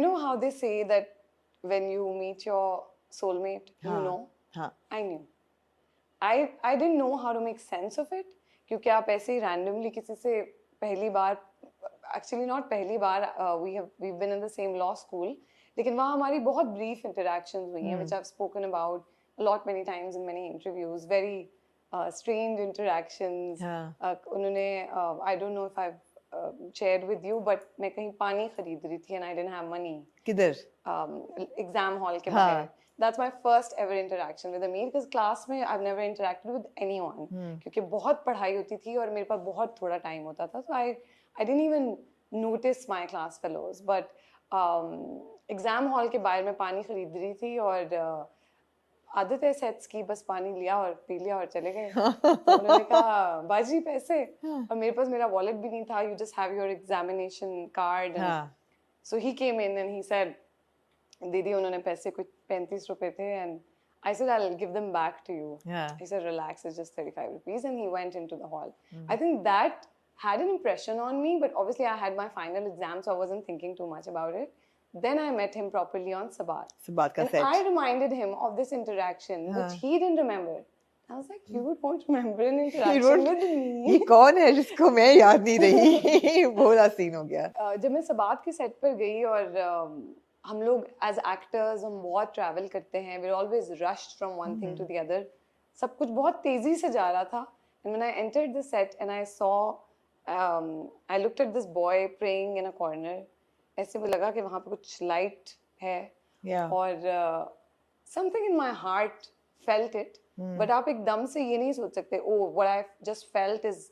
You know how they say that when you meet your soulmate, you हाँ, know? हाँ. I knew. I didn't know how to make sense of it क्योंकि आप ऐसे ही randomly किसी से पहली बार actually not पहली बार we've been in the same law school लेकिन वहाँ हमारी बहुत brief interactions हुई हैं which I've spoken about a lot many times in many interviews, very strange interactions. हाँ. उन्होंने I don't know if I've shared with you but मैं कहीं पानी खरीद रही थी and I didn't have money. किधर? Exam hall के हाँ. बाहर. That's my first ever interaction with Amir because class में I've never interacted with anyone क्योंकि बहुत पढ़ाई होती थी और मेरे पास बहुत थोड़ा टाइम होता था so I didn't even notice my class fellows but exam hall के बाहर मैं पानी खरीद रही थी और आदत है सेट्स की बस पानी लिया और पी लिया और चले गए तो उन्होंने कहा बाजी पैसे और मेरे पास मेरा वॉलेट भी नहीं था you just have your examination card and हाँ. so he came in and he said दीदी उन्होंने पैसे कुछ 35 रुपए थे and I said I'll give them back to you. Yeah. He said relax, it's just 35 rupees and he went into the hall. I think that had an impression on me but obviously I had my final exam so I wasn't thinking too much about it. Then I met him properly on Sabat. Sabat ka and set. I reminded him of this interaction which he didn't remember. I was like, you won't remember an interaction with me. ये कौन है जिसको मैं याद नहीं रही? बोला scene हो गया. जब मैं सबात के सेट पर गई और हम लोग एज एक्टर्स हम बहुत ट्रैवल करते हैं we are always rushed from one thing to the other सब कुछ बहुत तेजी से जा रहा था and when I entered the set and I saw I looked at this boy praying in a corner ऐसे मुझे लगा कि वहाँ पे कुछ लाइट है Yeah. और something in my heart felt it but आप एकदम से ये नहीं सोच सकते oh what I just felt is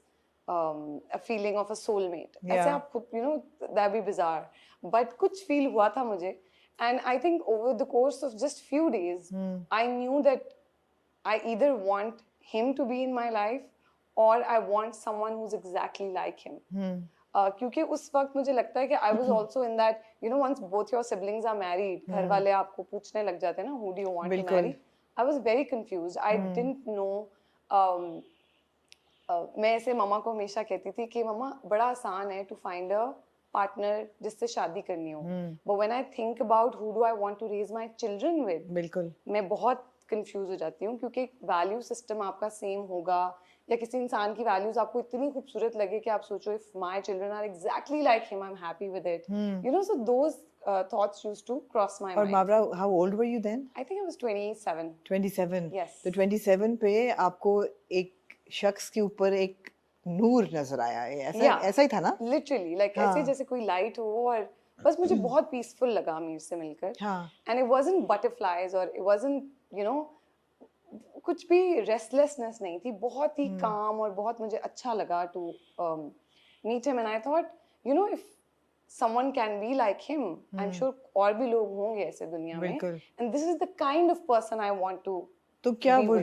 a feeling of a soulmate. ऐसे आप खुद you know that be bizarre. But कुछ feel हुआ था मुझे and I think over the course of just few days I knew that I either want him to be in my life or I want someone who's exactly like him. क्योंकि उस वक्त मुझे लगता है कि I was also in that you know once both your siblings are married घर वाले आपको पूछने लग जाते हैं ना who do you want to marry. I was very confused. I didn't know मैं ऐसे मम्मा को हमेशा कहती थी कि मम्मा बड़ा आसान है टू फाइंड अ पार्टनर जिससे शादी करनी हो but when I think about who do I want to raise my children with बिल्कुल मैं बहुत कंफ्यूज हो जाती हूँ क्योंकि वैल्यू सिस्टम आपका सेम होगा या किसी इंसान की वैल्यूज आपको इतनी खूबसूरत लगे कि आप सोचो if my children are exactly like him I am happy with it you know so those thoughts used to cross my और mind. Mawra how old were you then? I think I was 27. 27. Yes. तो 27 पे आपको एक शख्स के ऊपर एक नूर नजर आया है ऐसा ही था ना? Literally like ऐसे जैसे कोई लाइट हो और बस मुझे बहुत पीसफुल लगा अमीर से मिलकर and it wasn't butterflies or it wasn't you know कुछ भी रेस्टलेसनेस नहीं थी बहुत ही काम और बहुत मुझे अच्छा लगा to meet him and I thought you know if someone can be like him I'm sure और भी लोग होंगे ऐसे दुनिया में and this is the kind of person I want to तो क्या वो